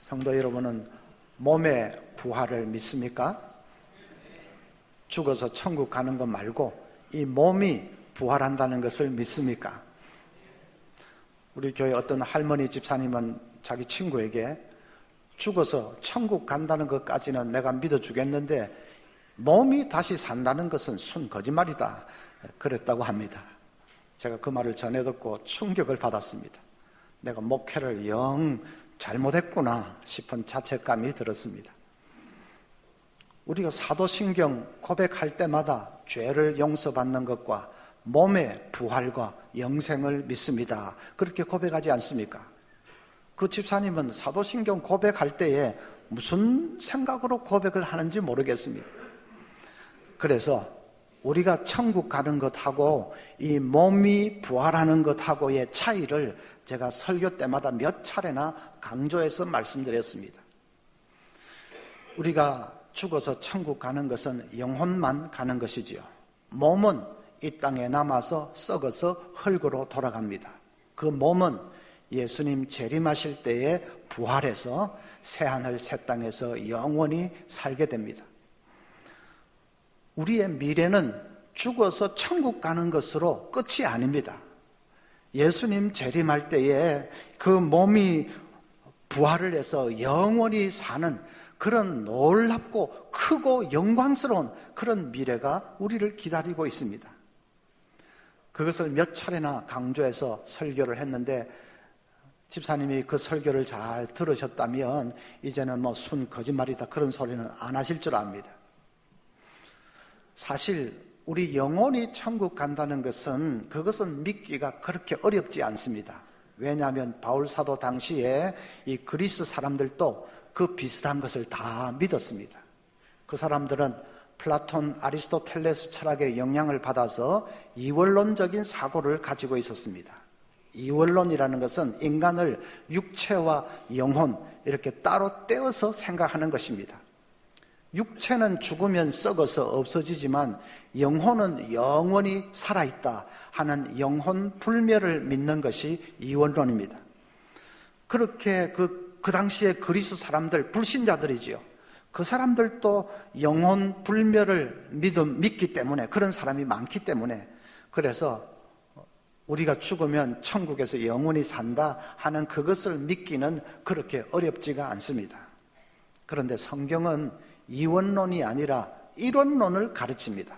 성도 여러분은 몸의 부활을 믿습니까? 죽어서 천국 가는 것 말고 이 몸이 부활한다는 것을 믿습니까? 우리 교회 어떤 할머니 집사님은 자기 친구에게 죽어서 천국 간다는 것까지는 내가 믿어주겠는데 몸이 다시 산다는 것은 순 거짓말이다 그랬다고 합니다. 제가 그 말을 전해 듣고 충격을 받았습니다. 내가 목회를 영 잘못했구나 싶은 자책감이 들었습니다. 우리가 사도신경 고백할 때마다 죄를 용서받는 것과 몸의 부활과 영생을 믿습니다. 그렇게 고백하지 않습니까? 그 집사님은 사도신경 고백할 때에 무슨 생각으로 고백을 하는지 모르겠습니다. 그래서 우리가 천국 가는 것하고 이 몸이 부활하는 것하고의 차이를 제가 설교 때마다 몇 차례나 강조해서 말씀드렸습니다. 우리가 죽어서 천국 가는 것은 영혼만 가는 것이지요. 몸은 이 땅에 남아서 썩어서 흙으로 돌아갑니다. 그 몸은 예수님 재림하실 때에 부활해서 새하늘 새 땅에서 영원히 살게 됩니다. 우리의 미래는 죽어서 천국 가는 것으로 끝이 아닙니다. 예수님 재림할 때에 그 몸이 부활을 해서 영원히 사는 그런 놀랍고 크고 영광스러운 그런 미래가 우리를 기다리고 있습니다. 그것을 몇 차례나 강조해서 설교를 했는데 집사님이 그 설교를 잘 들으셨다면 이제는 순 거짓말이다 그런 소리는 안 하실 줄 압니다. 사실 우리 영혼이 천국 간다는 것은 그것은 믿기가 그렇게 어렵지 않습니다. 왜냐하면 바울 사도 당시에 이 그리스 사람들도 그 비슷한 것을 다 믿었습니다. 그 사람들은 플라톤, 아리스토텔레스 철학의 영향을 받아서 이원론적인 사고를 가지고 있었습니다. 이원론이라는 것은 인간을 육체와 영혼 이렇게 따로 떼어서 생각하는 것입니다. 육체는 죽으면 썩어서 없어지지만 영혼은 영원히 살아있다 하는 영혼 불멸을 믿는 것이 이원론입니다. 그렇게 그 당시에 그리스 사람들, 불신자들이지요. 그 사람들도 영혼 불멸을 믿기 때문에, 그런 사람이 많기 때문에, 그래서 우리가 죽으면 천국에서 영원히 산다 하는 그것을 믿기는 그렇게 어렵지가 않습니다. 그런데 성경은 이원론이 아니라 이론론을 가르칩니다.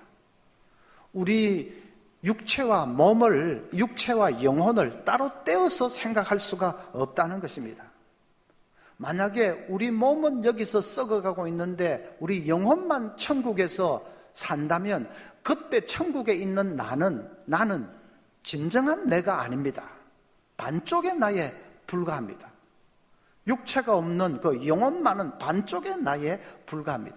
우리 육체와 몸을, 육체와 영혼을 따로 떼어서 생각할 수가 없다는 것입니다. 만약에 우리 몸은 여기서 썩어가고 있는데 우리 영혼만 천국에서 산다면 그때 천국에 있는 나는 진정한 내가 아닙니다. 반쪽의 나에 불과합니다. 육체가 없는 그 영혼만은 반쪽의 나에 불과합니다.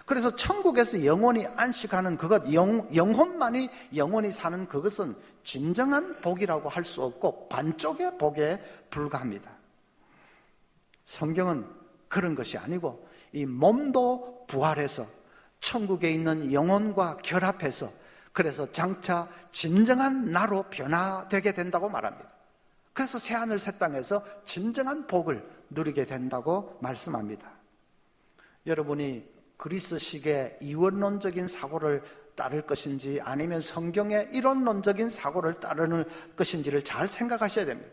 그래서 천국에서 영원히 안식하는 그것, 영혼만이 영원히 사는 그것은 진정한 복이라고 할 수 없고 반쪽의 복에 불과합니다. 성경은 그런 것이 아니고 이 몸도 부활해서 천국에 있는 영혼과 결합해서 그래서 장차 진정한 나로 변화되게 된다고 말합니다. 그래서 새하늘 새 땅에서 진정한 복을 누리게 된다고 말씀합니다. 여러분이 그리스식의 이원론적인 사고를 따를 것인지 아니면 성경의 이론론적인 사고를 따르는 것인지를 잘 생각하셔야 됩니다.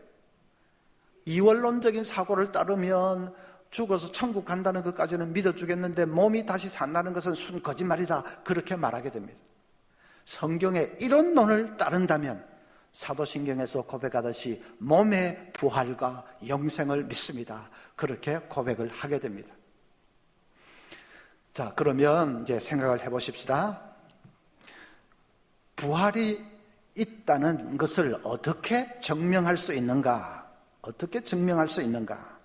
이원론적인 사고를 따르면 죽어서 천국 간다는 것까지는 믿어주겠는데 몸이 다시 산다는 것은 순 거짓말이다 그렇게 말하게 됩니다. 성경의 이론론을 따른다면 사도신경에서 고백하듯이 몸의 부활과 영생을 믿습니다. 그렇게 고백을 하게 됩니다. 자, 그러면 이제 생각을 해보십시다. 부활이 있다는 것을 어떻게 증명할 수 있는가? 어떻게 증명할 수 있는가?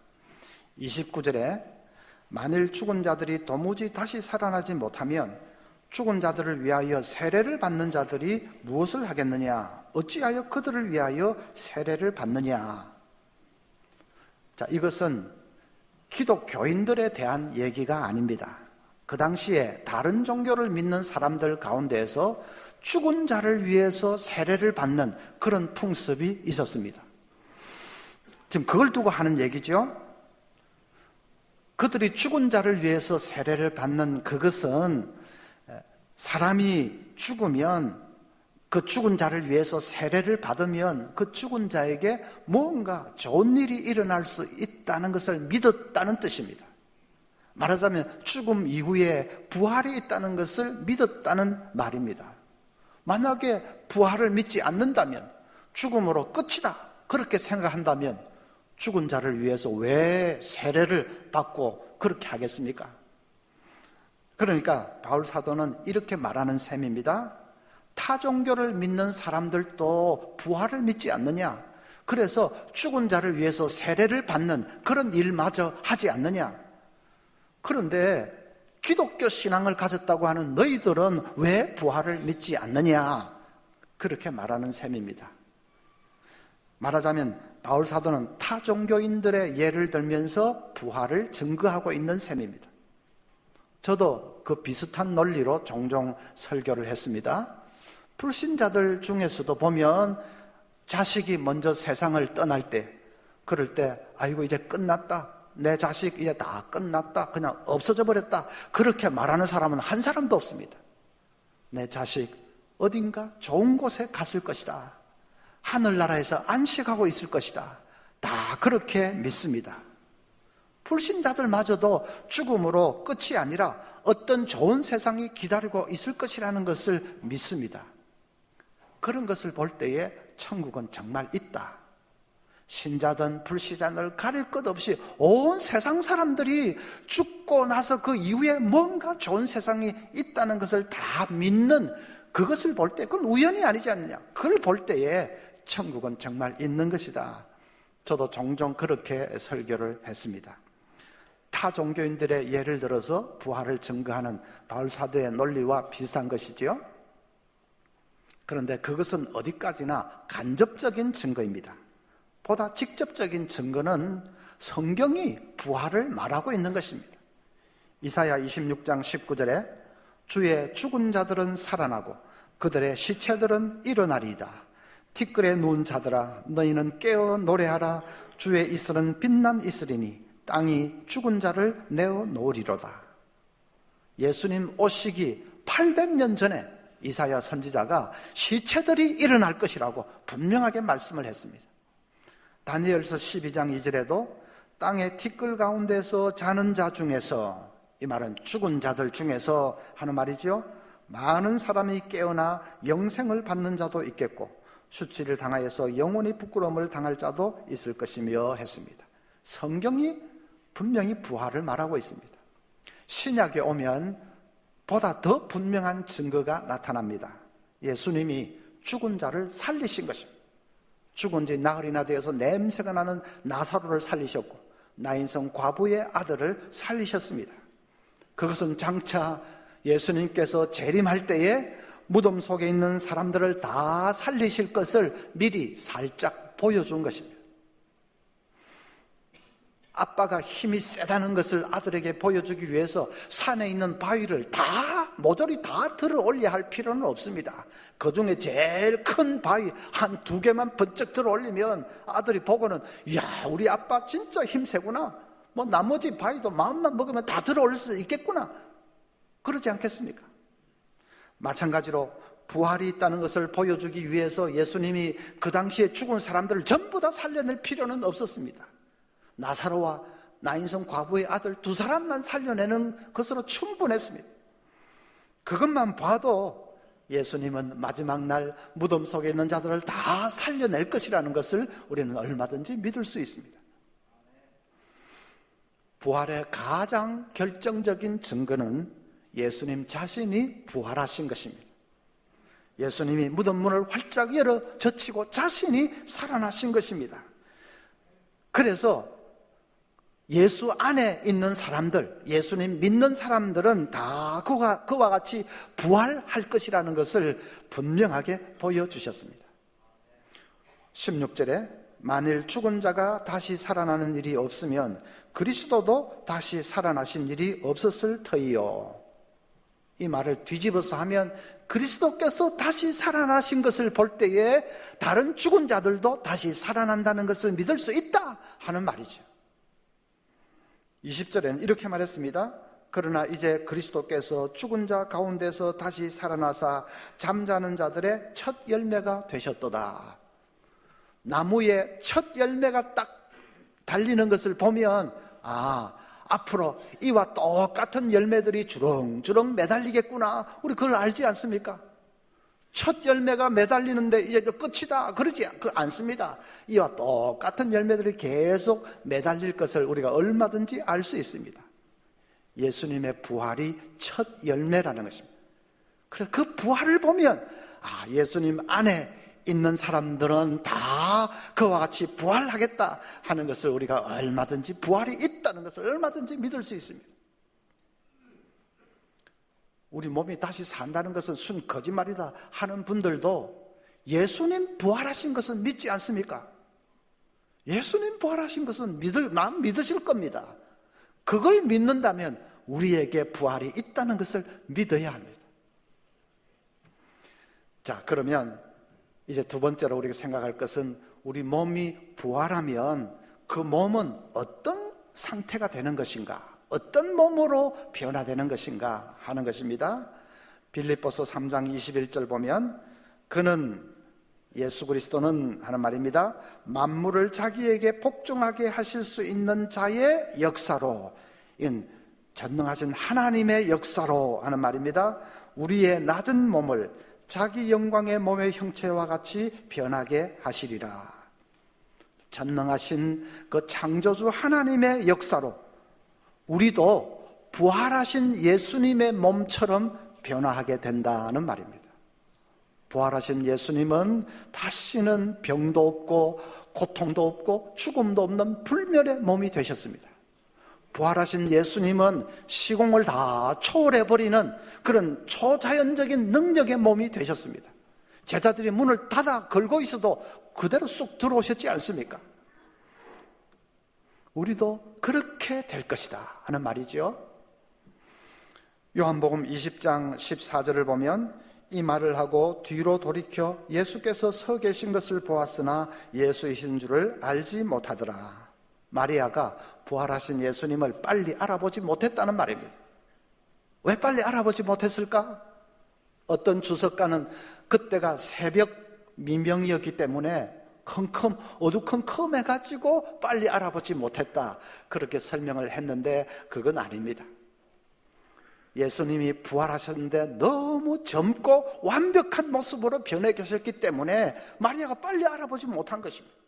29절에 만일 죽은 자들이 도무지 다시 살아나지 못하면 죽은 자들을 위하여 세례를 받는 자들이 무엇을 하겠느냐? 어찌하여 그들을 위하여 세례를 받느냐? 자, 이것은 기독교인들에 대한 얘기가 아닙니다. 그 당시에 다른 종교를 믿는 사람들 가운데에서 죽은 자를 위해서 세례를 받는 그런 풍습이 있었습니다. 지금 그걸 두고 하는 얘기죠. 그들이 죽은 자를 위해서 세례를 받는 그것은 사람이 죽으면 그 죽은 자를 위해서 세례를 받으면 그 죽은 자에게 뭔가 좋은 일이 일어날 수 있다는 것을 믿었다는 뜻입니다. 말하자면 죽음 이후에 부활이 있다는 것을 믿었다는 말입니다. 만약에 부활을 믿지 않는다면, 죽음으로 끝이다 그렇게 생각한다면 죽은 자를 위해서 왜 세례를 받고 그렇게 하겠습니까? 그러니까 바울 사도는 이렇게 말하는 셈입니다. 타 종교를 믿는 사람들도 부활을 믿지 않느냐? 그래서 죽은 자를 위해서 세례를 받는 그런 일마저 하지 않느냐? 그런데 기독교 신앙을 가졌다고 하는 너희들은 왜 부활을 믿지 않느냐? 그렇게 말하는 셈입니다. 말하자면 바울 사도는 타 종교인들의 예를 들면서 부활을 증거하고 있는 셈입니다. 저도 그 비슷한 논리로 종종 설교를 했습니다. 불신자들 중에서도 보면 자식이 먼저 세상을 떠날 때, 그럴 때 아이고 이제 끝났다, 내 자식 이제 다 끝났다, 그냥 없어져 버렸다, 그렇게 말하는 사람은 한 사람도 없습니다. 내 자식 어딘가 좋은 곳에 갔을 것이다, 하늘나라에서 안식하고 있을 것이다, 다 그렇게 믿습니다. 불신자들마저도 죽음으로 끝이 아니라 어떤 좋은 세상이 기다리고 있을 것이라는 것을 믿습니다. 그런 것을 볼 때에 천국은 정말 있다. 신자든 불신자든 가릴 것 없이 온 세상 사람들이 죽고 나서 그 이후에 뭔가 좋은 세상이 있다는 것을 다 믿는 그것을 볼 때, 그건 우연이 아니지 않느냐, 그걸 볼 때에 천국은 정말 있는 것이다. 저도 종종 그렇게 설교를 했습니다. 타 종교인들의 예를 들어서 부활을 증거하는 바울 사도의 논리와 비슷한 것이지요. 그런데 그것은 어디까지나 간접적인 증거입니다. 보다 직접적인 증거는 성경이 부활을 말하고 있는 것입니다. 이사야 26장 19절에 주의 죽은 자들은 살아나고 그들의 시체들은 일어나리이다. 티끌에 누운 자들아 너희는 깨어 노래하라. 주의 이슬은 빛난 이슬이니 땅이 죽은 자를 내어 놓으리로다. 예수님 오시기 800년 전에 이사야 선지자가 시체들이 일어날 것이라고 분명하게 말씀을 했습니다. 다니엘서 12장 2절에도 땅의 티끌 가운데서 자는 자 중에서, 이 말은 죽은 자들 중에서 하는 말이죠, 많은 사람이 깨어나 영생을 받는 자도 있겠고 수치를 당하여서 영원히 부끄러움을 당할 자도 있을 것이며 했습니다. 성경이 분명히 부활을 말하고 있습니다. 신약에 오면 보다 더 분명한 증거가 나타납니다. 예수님이 죽은 자를 살리신 것입니다. 죽은 지 나흘이나 되어서 냄새가 나는 나사로를 살리셨고 나인성 과부의 아들을 살리셨습니다. 그것은 장차 예수님께서 재림할 때에 무덤 속에 있는 사람들을 다 살리실 것을 미리 살짝 보여준 것입니다. 아빠가 힘이 세다는 것을 아들에게 보여주기 위해서 산에 있는 바위를 다 모조리 다 들어 올려야 할 필요는 없습니다. 그 중에 제일 큰 바위 한 2개만 번쩍 들어 올리면 아들이 보고는 이야 우리 아빠 진짜 힘세구나, 뭐 나머지 바위도 마음만 먹으면 다 들어 올릴 수 있겠구나, 그러지 않겠습니까? 마찬가지로 부활이 있다는 것을 보여주기 위해서 예수님이 그 당시에 죽은 사람들을 전부 다 살려낼 필요는 없었습니다. 나사로와 나인성 과부의 아들 2사람만 살려내는 것으로 충분했습니다. 그것만 봐도 예수님은 마지막 날 무덤 속에 있는 자들을 다 살려낼 것이라는 것을 우리는 얼마든지 믿을 수 있습니다. 부활의 가장 결정적인 증거는 예수님 자신이 부활하신 것입니다. 예수님이 무덤 문을 활짝 열어 젖히고 자신이 살아나신 것입니다. 그래서 예수 안에 있는 사람들, 예수님 믿는 사람들은 다 그와 같이 부활할 것이라는 것을 분명하게 보여주셨습니다. 16절에 만일 죽은 자가 다시 살아나는 일이 없으면 그리스도도 다시 살아나신 일이 없었을 터이요. 이 말을 뒤집어서 하면 그리스도께서 다시 살아나신 것을 볼 때에 다른 죽은 자들도 다시 살아난다는 것을 믿을 수 있다 하는 말이죠. 20절에는 이렇게 말했습니다. 그러나 이제 그리스도께서 죽은 자 가운데서 다시 살아나사 잠자는 자들의 첫 열매가 되셨도다. 나무에 첫 열매가 딱 달리는 것을 보면 앞으로 이와 똑같은 열매들이 주렁주렁 매달리겠구나, 우리 그걸 알지 않습니까? 첫 열매가 매달리는데 이제 끝이다 그러지 않습니다. 이와 똑같은 열매들이 계속 매달릴 것을 우리가 얼마든지 알 수 있습니다. 예수님의 부활이 첫 열매라는 것입니다. 그래서 그 부활을 보면 예수님 안에 있는 사람들은 다 그와 같이 부활하겠다 하는 것을 우리가 얼마든지, 부활이 있다는 것을 얼마든지 믿을 수 있습니다. 우리 몸이 다시 산다는 것은 순 거짓말이다 하는 분들도 예수님 부활하신 것은 믿지 않습니까? 예수님 부활하신 것은 마음 믿으실 겁니다. 그걸 믿는다면 우리에게 부활이 있다는 것을 믿어야 합니다. 자, 그러면 이제 두 번째로 우리가 생각할 것은, 우리 몸이 부활하면 그 몸은 어떤 상태가 되는 것인가, 어떤 몸으로 변화되는 것인가 하는 것입니다. 빌립보서 3장 21절 보면, 그는, 예수 그리스도는 하는 말입니다, 만물을 자기에게 복종하게 하실 수 있는 자의 역사로, 전능하신 하나님의 역사로 하는 말입니다, 우리의 낮은 몸을 자기 영광의 몸의 형체와 같이 변하게 하시리라. 전능하신 그 창조주 하나님의 역사로 우리도 부활하신 예수님의 몸처럼 변화하게 된다는 말입니다. 부활하신 예수님은 다시는 병도 없고 고통도 없고 죽음도 없는 불멸의 몸이 되셨습니다. 부활하신 예수님은 시공을 다 초월해버리는 그런 초자연적인 능력의 몸이 되셨습니다. 제자들이 문을 닫아 걸고 있어도 그대로 쑥 들어오셨지 않습니까? 우리도 그렇게 될 것이다 하는 말이죠. 요한복음 20장 14절을 보면, 이 말을 하고 뒤로 돌이켜 예수께서 서 계신 것을 보았으나 예수이신 줄을 알지 못하더라. 마리아가 부활하신 예수님을 빨리 알아보지 못했다는 말입니다. 왜 빨리 알아보지 못했을까? 어떤 주석가는 그때가 새벽 미명이었기 때문에 어두컴컴해가지고 빨리 알아보지 못했다, 그렇게 설명을 했는데 그건 아닙니다. 예수님이 부활하셨는데 너무 젊고 완벽한 모습으로 변해 계셨기 때문에 마리아가 빨리 알아보지 못한 것입니다.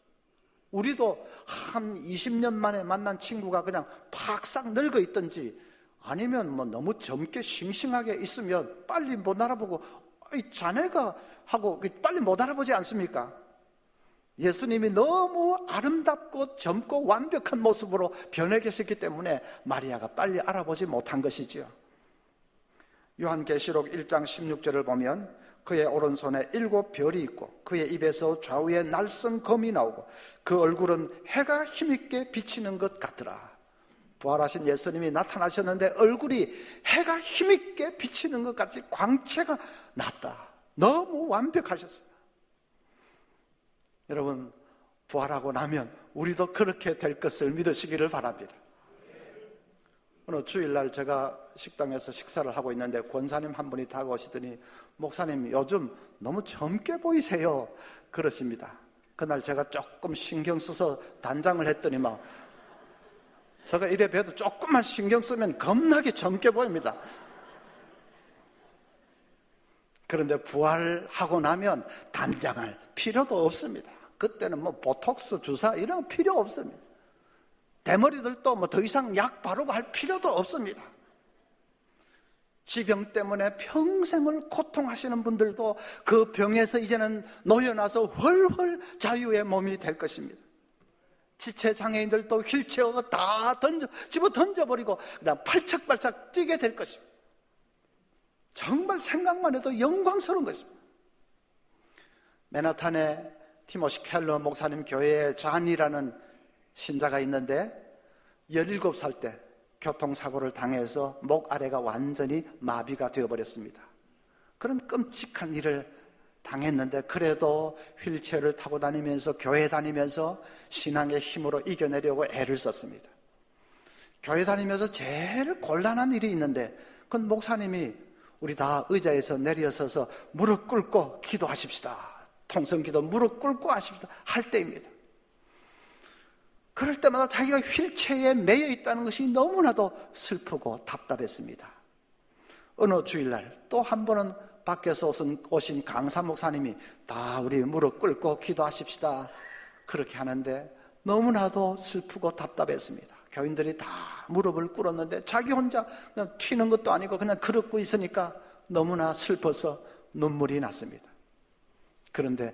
우리도 한 20년 만에 만난 친구가 그냥 팍싹 늙어 있든지, 아니면 너무 젊게 싱싱하게 있으면 빨리 못 알아보고, 자네가 하고 빨리 못 알아보지 않습니까? 예수님이 너무 아름답고 젊고 완벽한 모습으로 변해 계셨기 때문에 마리아가 빨리 알아보지 못한 것이지요. 요한계시록 1장 16절을 보면, 그의 오른손에 7별이 있고 그의 입에서 좌우에 날선 검이 나오고 그 얼굴은 해가 힘있게 비치는 것 같더라. 부활하신 예수님이 나타나셨는데 얼굴이 해가 힘있게 비치는 것 같이 광채가 났다. 너무 완벽하셨어요. 여러분, 부활하고 나면 우리도 그렇게 될 것을 믿으시기를 바랍니다. 어느 주일날 제가 식당에서 식사를 하고 있는데 권사님 한 분이 다가오시더니, 목사님 요즘 너무 젊게 보이세요 그러십니다. 그날 제가 조금 신경 써서 단장을 했더니 제가 이래 봬도 조금만 신경 쓰면 겁나게 젊게 보입니다. 그런데 부활하고 나면 단장할 필요도 없습니다. 그때는 보톡스 주사 이런 거 필요 없습니다. 대머리들도 더 이상 약 바르고 할 필요도 없습니다. 지병 때문에 평생을 고통하시는 분들도 그 병에서 이제는 놓여나서 훨훨 자유의 몸이 될 것입니다. 지체장애인들도 휠체어 다 집어 던져버리고 그냥 팔짝팔짝 뛰게 될 것입니다. 정말 생각만 해도 영광스러운 것입니다. 맨하탄에 티모시 켈러 목사님 교회에 존이라는 신자가 있는데 17살 때 교통사고를 당해서 목 아래가 완전히 마비가 되어버렸습니다. 그런 끔찍한 일을 당했는데 그래도 휠체어를 타고 다니면서 교회 다니면서 신앙의 힘으로 이겨내려고 애를 썼습니다. 교회 다니면서 제일 곤란한 일이 있는데 그건 목사님이 우리 다 의자에서 내려서서 무릎 꿇고 기도하십시다, 통성기도 무릎 꿇고 하십시다 할 때입니다. 그럴 때마다 자기가 휠체어에 매여 있다는 것이 너무나도 슬프고 답답했습니다. 어느 주일날 또 한 번은 밖에서 오신 강사 목사님이 다 우리 무릎 꿇고 기도하십시다 그렇게 하는데 너무나도 슬프고 답답했습니다. 교인들이 다 무릎을 꿇었는데 자기 혼자 그냥 튀는 것도 아니고 그냥 그렇고 있으니까 너무나 슬퍼서 눈물이 났습니다. 그런데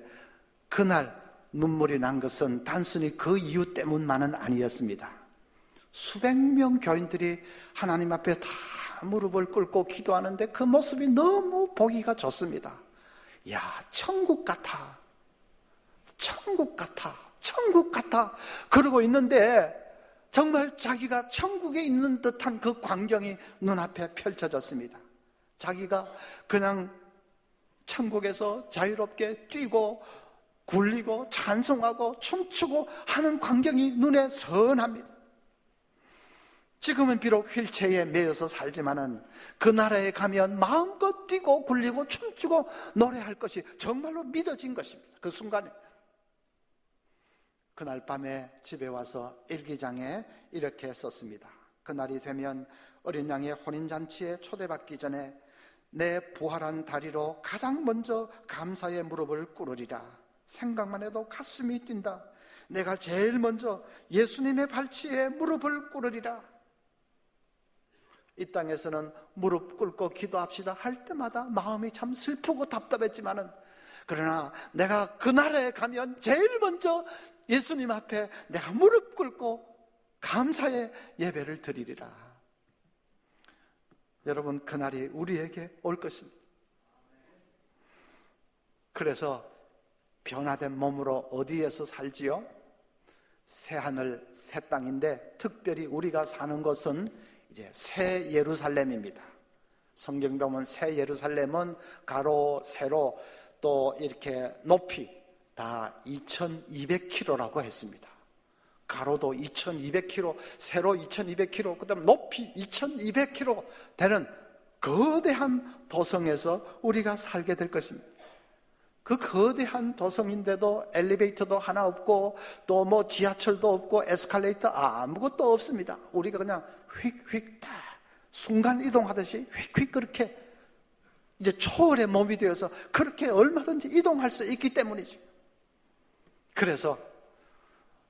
그날 눈물이 난 것은 단순히 그 이유 때문만은 아니었습니다. 수백 명 교인들이 하나님 앞에 다 무릎을 꿇고 기도하는데 그 모습이 너무 보기가 좋습니다. 야, 천국 같아, 천국 같아, 천국 같아 그러고 있는데 정말 자기가 천국에 있는 듯한 그 광경이 눈앞에 펼쳐졌습니다. 자기가 그냥 천국에서 자유롭게 뛰고 굴리고 찬송하고 춤추고 하는 광경이 눈에 선합니다. 지금은 비록 휠체어에 매여서 살지만은 그 나라에 가면 마음껏 뛰고 굴리고 춤추고 노래할 것이 정말로 믿어진 것입니다. 그 순간에 그날 밤에 집에 와서 일기장에 이렇게 썼습니다. 그날이 되면 어린 양의 혼인잔치에 초대받기 전에 내 부활한 다리로 가장 먼저 감사의 무릎을 꿇으리라. 생각만 해도 가슴이 뛴다. 내가 제일 먼저 예수님의 발치에 무릎을 꿇으리라. 이 땅에서는 무릎 꿇고 기도합시다 할 때마다 마음이 참 슬프고 답답했지만은 그러나 내가 그 나라에 가면 제일 먼저 예수님 앞에 내가 무릎 꿇고 감사의 예배를 드리리라. 여러분, 그날이 우리에게 올 것입니다. 그래서 변화된 몸으로 어디에서 살지요? 새하늘 새 땅인데 특별히 우리가 사는 곳은 이제 새 예루살렘입니다. 성경 보면 새 예루살렘은 가로 세로 또 이렇게 높이 다 2200km라고 했습니다. 가로도 2200km, 세로 2200km, 그 다음 높이 2200km 되는 거대한 도성에서 우리가 살게 될 것입니다. 그 거대한 도성인데도 엘리베이터도 하나 없고 또 뭐 지하철도 없고 에스컬레이터 아무것도 없습니다. 우리가 그냥 휙휙 다 순간 이동하듯이 휙휙 그렇게 이제 초월의 몸이 되어서 그렇게 얼마든지 이동할 수 있기 때문이죠. 그래서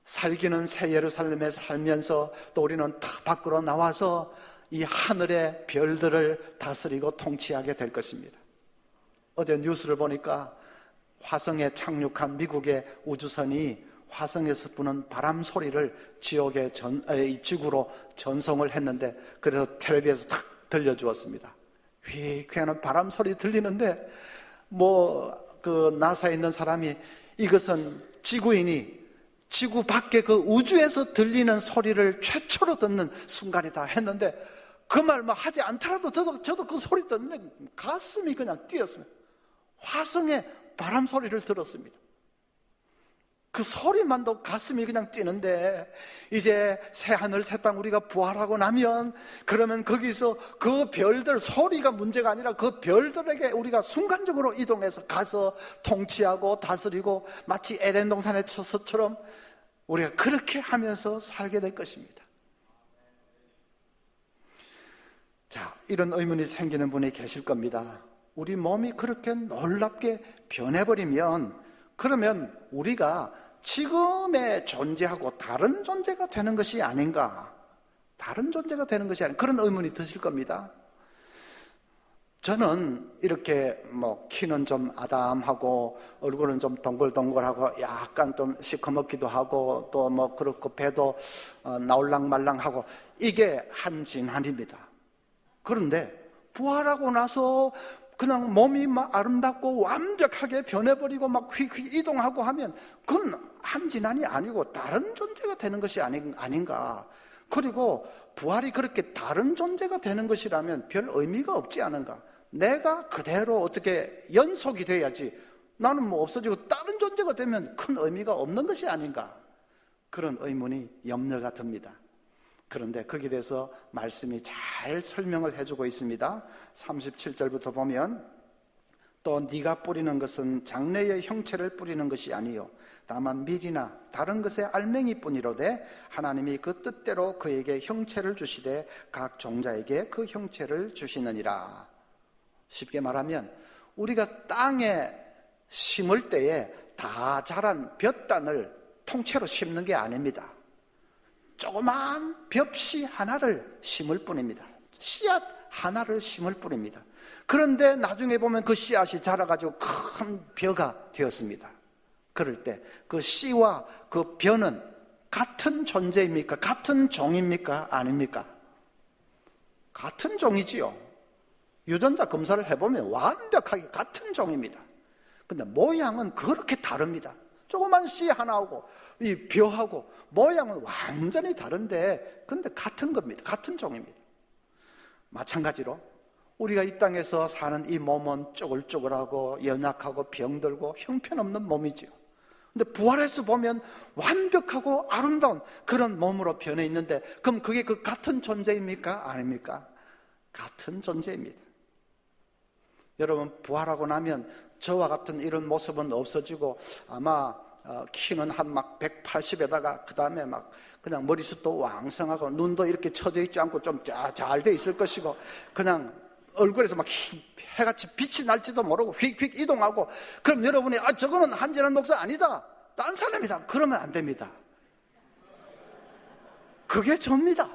살기는 새 예루살렘에 살면서 또 우리는 다 밖으로 나와서 이 하늘의 별들을 다스리고 통치하게 될 것입니다. 어제 뉴스를 보니까 화성에 착륙한 미국의 우주선이 화성에서 부는 바람 소리를 지구로 전송을 했는데 그래서 텔레비에서 탁 들려주었습니다. 휙하는 바람 소리 들리는데 그 나사에 있는 사람이 이것은 지구인이 지구 밖에 그 우주에서 들리는 소리를 최초로 듣는 순간이다 했는데 그 말 하지 않더라도 저도 그 소리 듣는데 가슴이 그냥 뛰었습니다. 화성의 바람 소리를 들었습니다. 그 소리만도 가슴이 그냥 뛰는데 이제 새하늘 새땅 우리가 부활하고 나면 그러면 거기서 그 별들 소리가 문제가 아니라 그 별들에게 우리가 순간적으로 이동해서 가서 통치하고 다스리고 마치 에덴 동산의 처처럼 우리가 그렇게 하면서 살게 될 것입니다. 자, 이런 의문이 생기는 분이 계실 겁니다. 우리 몸이 그렇게 놀랍게 변해버리면 그러면 우리가 지금의 존재하고 다른 존재가 되는 것이 아닌가? 다른 존재가 되는 것이 아닌가? 그런 의문이 드실 겁니다. 저는 이렇게 키는 좀 아담하고 얼굴은 좀 동글동글하고 약간 좀 시커멓기도 하고 또 그렇고 배도 나올랑말랑하고 이게 한 진환입니다. 그런데 부활하고 나서 그냥 몸이 아름답고 완벽하게 변해버리고 휙휙 이동하고 하면 그건 한진환이 아니고 다른 존재가 되는 것이 아닌가. 그리고 부활이 그렇게 다른 존재가 되는 것이라면 별 의미가 없지 않은가. 내가 그대로 어떻게 연속이 돼야지 나는 없어지고 다른 존재가 되면 큰 의미가 없는 것이 아닌가. 그런 의문이 염려가 듭니다. 그런데 거기에 대해서 말씀이 잘 설명을 해주고 있습니다. 37절부터 보면 또 네가 뿌리는 것은 장래의 형체를 뿌리는 것이 아니요 다만 밀이나 다른 것의 알맹이뿐이로되 하나님이 그 뜻대로 그에게 형체를 주시되 각 종자에게 그 형체를 주시느니라. 쉽게 말하면 우리가 땅에 심을 때에 다 자란 볕단을 통째로 심는 게 아닙니다. 조그만 벽씨 하나를 심을 뿐입니다. 씨앗 하나를 심을 뿐입니다. 그런데 나중에 보면 그 씨앗이 자라가지고 큰 벼가 되었습니다. 그럴 때 그 씨와 그 벼는 같은 존재입니까? 같은 종입니까? 아닙니까? 같은 종이지요. 유전자 검사를 해보면 완벽하게 같은 종입니다. 근데 모양은 그렇게 다릅니다. 조그만 씨 하나하고 이 벼하고 모양은 완전히 다른데 근데 같은 겁니다. 같은 종입니다. 마찬가지로 우리가 이 땅에서 사는 이 몸은 쪼글쪼글하고 연약하고 병들고 형편없는 몸이지요. 근데 부활해서 보면 완벽하고 아름다운 그런 몸으로 변해 있는데 그럼 그게 그 같은 존재입니까? 아닙니까? 같은 존재입니다. 여러분 부활하고 나면 저와 같은 이런 모습은 없어지고 아마 키는 한 막 180에다가 그 다음에 막 그냥 머리숱도 왕성하고 눈도 이렇게 쳐져 있지 않고 좀 잘 돼 있을 것이고 그냥 얼굴에서 막 해같이 빛이 날지도 모르고 휙휙 이동하고 그럼 여러분이 저거는 한진환 목사 아니다 딴 사람이다 그러면 안 됩니다. 그게 접니다.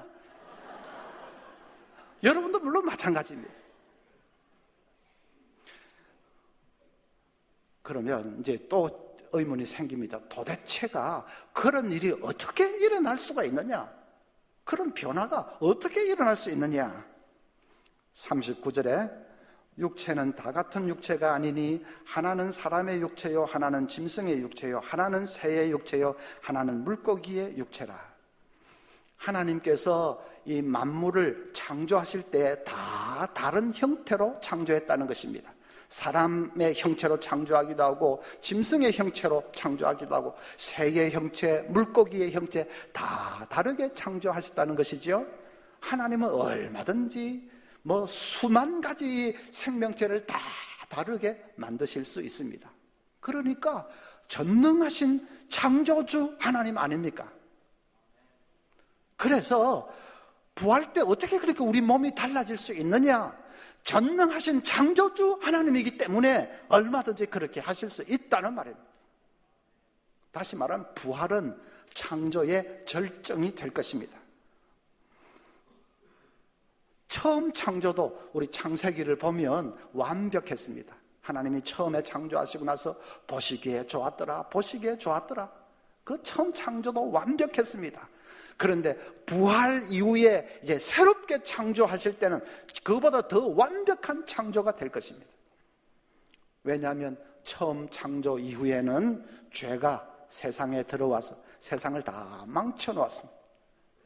여러분도 물론 마찬가지입니다. 그러면 이제 또 의문이 생깁니다. 도대체가 그런 일이 어떻게 일어날 수가 있느냐? 그런 변화가 어떻게 일어날 수 있느냐? 39절에 육체는 다 같은 육체가 아니니 하나는 사람의 육체요 하나는 짐승의 육체요 하나는 새의 육체요 하나는 물고기의 육체라. 하나님께서 이 만물을 창조하실 때 다 다른 형태로 창조했다는 것입니다. 사람의 형체로 창조하기도 하고 짐승의 형체로 창조하기도 하고 새의 형체, 물고기의 형체 다 다르게 창조하셨다는 것이죠. 하나님은 얼마든지 수만 가지 생명체를 다 다르게 만드실 수 있습니다. 그러니까 전능하신 창조주 하나님 아닙니까? 그래서 부활 때 어떻게 그렇게 우리 몸이 달라질 수 있느냐? 전능하신 창조주 하나님이기 때문에 얼마든지 그렇게 하실 수 있다는 말입니다. 다시 말하면 부활은 창조의 절정이 될 것입니다. 처음 창조도 우리 창세기를 보면 완벽했습니다. 하나님이 처음에 창조하시고 나서 보시기에 좋았더라, 보시기에 좋았더라. 그 처음 창조도 완벽했습니다. 그런데 부활 이후에 이제 새롭게 창조하실 때는 그보다 더 완벽한 창조가 될 것입니다. 왜냐하면 처음 창조 이후에는 죄가 세상에 들어와서 세상을 다 망쳐놓았습니다.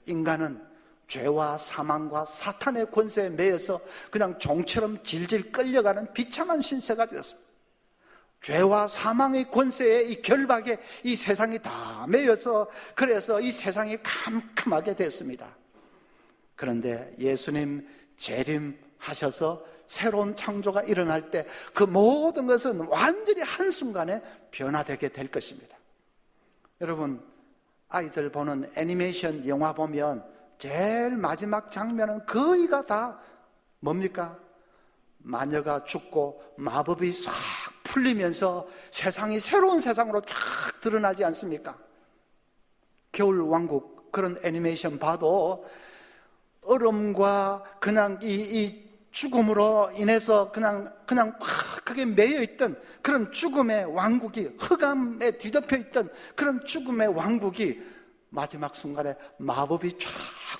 인간은 죄와 사망과 사탄의 권세에 매여서 그냥 종처럼 질질 끌려가는 비참한 신세가 되었습니다. 죄와 사망의 권세에 이 결박에 이 세상이 다 매여서 그래서 이 세상이 캄캄하게 됐습니다. 그런데 예수님 재림하셔서 새로운 창조가 일어날 때 그 모든 것은 완전히 한순간에 변화되게 될 것입니다. 여러분 아이들 보는 애니메이션 영화 보면 제일 마지막 장면은 거의가 다 뭡니까? 마녀가 죽고 마법이 싹 풀리면서 세상이 새로운 세상으로 쫙 드러나지 않습니까? 겨울왕국 그런 애니메이션 봐도 얼음과 그냥 이 죽음으로 인해서 그냥 확 그게 매여있던 그런 죽음의 왕국이 흑암에 뒤덮여 있던 그런 죽음의 왕국이 마지막 순간에 마법이 쫙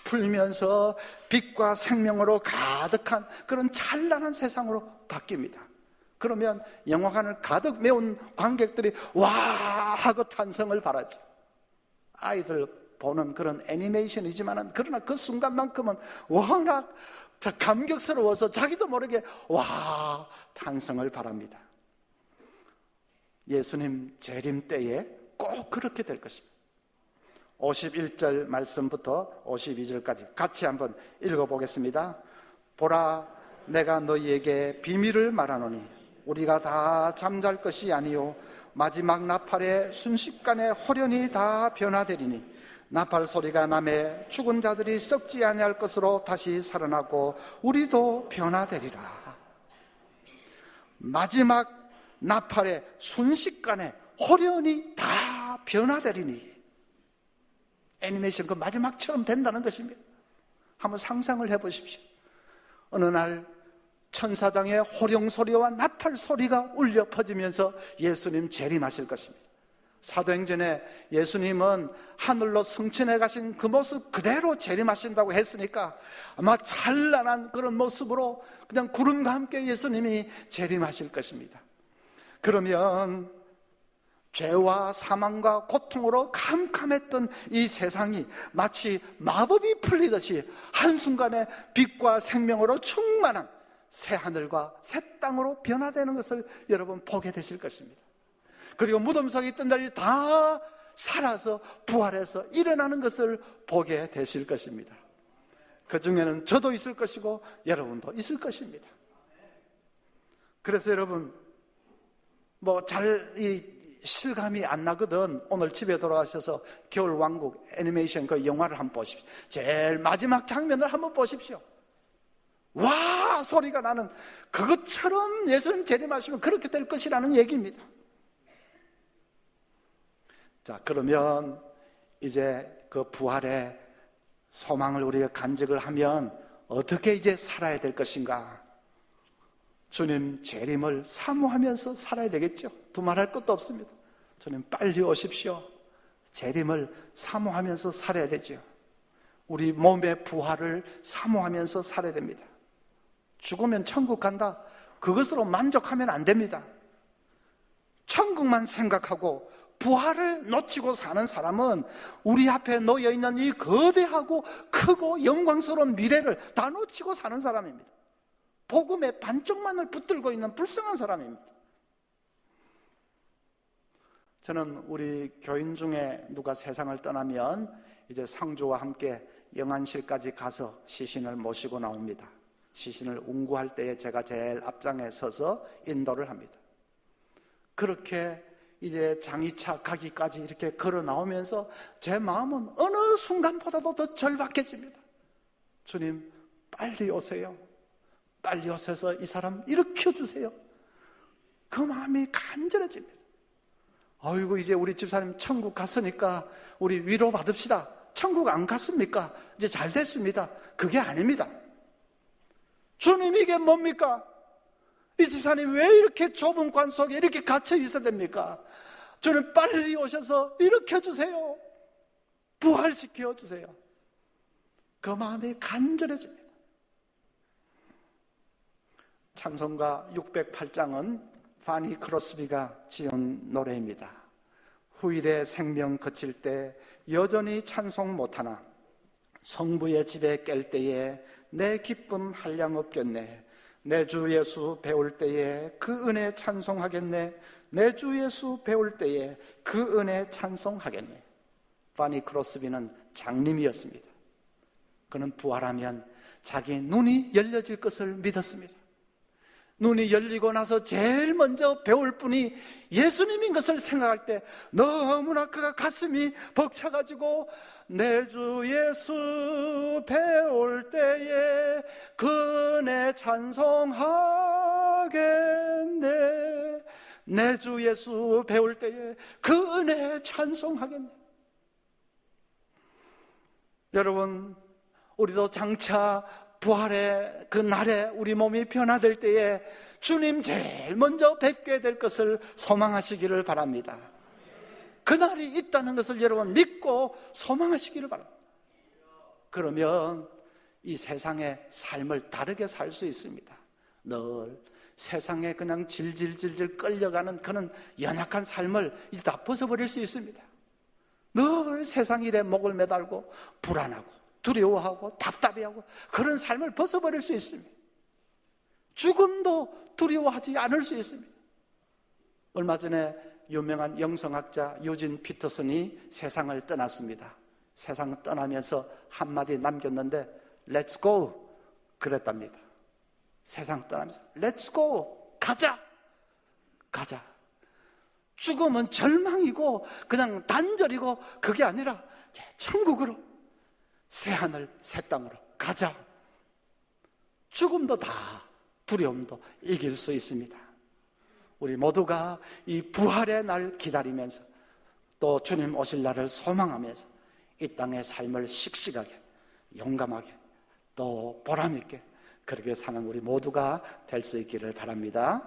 풀리면서 빛과 생명으로 가득한 그런 찬란한 세상으로 바뀝니다. 그러면 영화관을 가득 메운 관객들이 와 하고 탄성을 바라죠. 아이들 보는 그런 애니메이션이지만 그러나 그 순간만큼은 워낙 감격스러워서 자기도 모르게 와 탄성을 바랍니다. 예수님 재림 때에 꼭 그렇게 될 것입니다. 51절 말씀부터 52절까지 같이 한번 읽어보겠습니다. 보라, 내가 너희에게 비밀을 말하노니 우리가 다 잠잘 것이 아니요 마지막 나팔의 순식간에 호련히 다 변화되리니 나팔 소리가 나매 죽은 자들이 썩지 아니할 것으로 다시 살아나고 우리도 변화되리라. 마지막 나팔의 순식간에 호련히 다 변화되리니, 애니메이션 그 마지막처럼 된다는 것입니다. 한번 상상을 해보십시오. 어느 날 천사장의 호령 소리와 나팔 소리가 울려 퍼지면서 예수님 재림하실 것입니다. 사도행전에 예수님은 하늘로 승천해 가신 그 모습 그대로 재림하신다고 했으니까 아마 찬란한 그런 모습으로 그냥 구름과 함께 예수님이 재림하실 것입니다. 그러면 죄와 사망과 고통으로 캄캄했던 이 세상이 마치 마법이 풀리듯이 한순간에 빛과 생명으로 충만한 새 하늘과 새 땅으로 변화되는 것을 여러분 보게 되실 것입니다. 그리고 무덤 속에 있던 자들이 다 살아서 부활해서 일어나는 것을 보게 되실 것입니다. 그 중에는 저도 있을 것이고 여러분도 있을 것입니다. 그래서 여러분 실감이 안 나거든. 오늘 집에 돌아가셔서 겨울왕국 애니메이션 그 영화를 한번 보십시오. 제일 마지막 장면을 한번 보십시오. 와 소리가 나는 그것처럼 예수님 재림하시면 그렇게 될 것이라는 얘기입니다. 자, 그러면 이제 그 부활의 소망을 우리가 간직을 하면 어떻게 이제 살아야 될 것인가? 주님 재림을 사모하면서 살아야 되겠죠. 두말할 것도 없습니다. 주님 빨리 오십시오. 재림을 사모하면서 살아야 되죠. 우리 몸의 부활을 사모하면서 살아야 됩니다. 죽으면 천국 간다, 그것으로 만족하면 안 됩니다. 천국만 생각하고 부활을 놓치고 사는 사람은 우리 앞에 놓여있는 이 거대하고 크고 영광스러운 미래를 다 놓치고 사는 사람입니다. 복음의 반쪽만을 붙들고 있는 불쌍한 사람입니다. 저는 우리 교인 중에 누가 세상을 떠나면 이제 상주와 함께 영안실까지 가서 시신을 모시고 나옵니다. 시신을 운구할 때에 제가 제일 앞장에 서서 인도를 합니다. 그렇게 이제 장의차 가기까지 이렇게 걸어 나오면서 제 마음은 어느 순간보다도 더 절박해집니다. 주님 빨리 오세요. 빨리 오셔서 이 사람 일으켜주세요. 그 마음이 간절해집니다. 아이고 이제 우리 집사님 천국 갔으니까 우리 위로 받읍시다. 천국 안 갔습니까? 이제 잘 됐습니다. 그게 아닙니다. 주님 이게 뭡니까? 이 집사님 왜 이렇게 좁은 관 속에 이렇게 갇혀 있어야 됩니까? 주님 빨리 오셔서 일으켜주세요. 부활시켜 주세요. 그 마음이 간절해집니다. 찬송가 608장은 파니 크로스비가 지은 노래입니다. 후일의 생명 그칠 때 여전히 찬송 못하나 성부의 집에 깰 때에 내 기쁨 한량없겠네. 내 주 예수 배울 때에 그 은혜 찬송하겠네. 내 주 예수 배울 때에 그 은혜 찬송하겠네. 파니 크로스비는 장님이었습니다. 그는 부활하면 자기 눈이 열려질 것을 믿었습니다. 눈이 열리고 나서 제일 먼저 배울 분이 예수님인 것을 생각할 때 너무나 그가 가슴이 벅차가지고 내 주 예수 배울 때에 그 은혜 찬송하겠네. 내 주 예수 배울 때에 그 은혜 찬송하겠네. 여러분 우리도 장차 부활의 그 날에 우리 몸이 변화될 때에 주님 제일 먼저 뵙게 될 것을 소망하시기를 바랍니다. 그날이 있다는 것을 여러분 믿고 소망하시기를 바랍니다. 그러면 이 세상의 삶을 다르게 살 수 있습니다. 늘 세상에 그냥 질질질질 끌려가는 그런 연약한 삶을 이제 다 벗어버릴 수 있습니다. 늘 세상 일에 목을 매달고 불안하고 두려워하고 답답해하고 그런 삶을 벗어버릴 수 있습니다. 죽음도 두려워하지 않을 수 있습니다. 얼마 전에 유명한 영성학자 유진 피터슨이 세상을 떠났습니다. 세상 떠나면서 한마디 남겼는데 Let's go 그랬답니다. 세상 떠나면서 Let's go 가자. 죽음은 절망이고 그냥 단절이고 그게 아니라 천국으로, 새하늘 새 땅으로 가자. 죽음도 다, 두려움도 이길 수 있습니다. 우리 모두가 이 부활의 날 기다리면서 또 주님 오실 날을 소망하면서 이 땅의 삶을 씩씩하게, 용감하게, 또 보람있게 그렇게 사는 우리 모두가 될 수 있기를 바랍니다.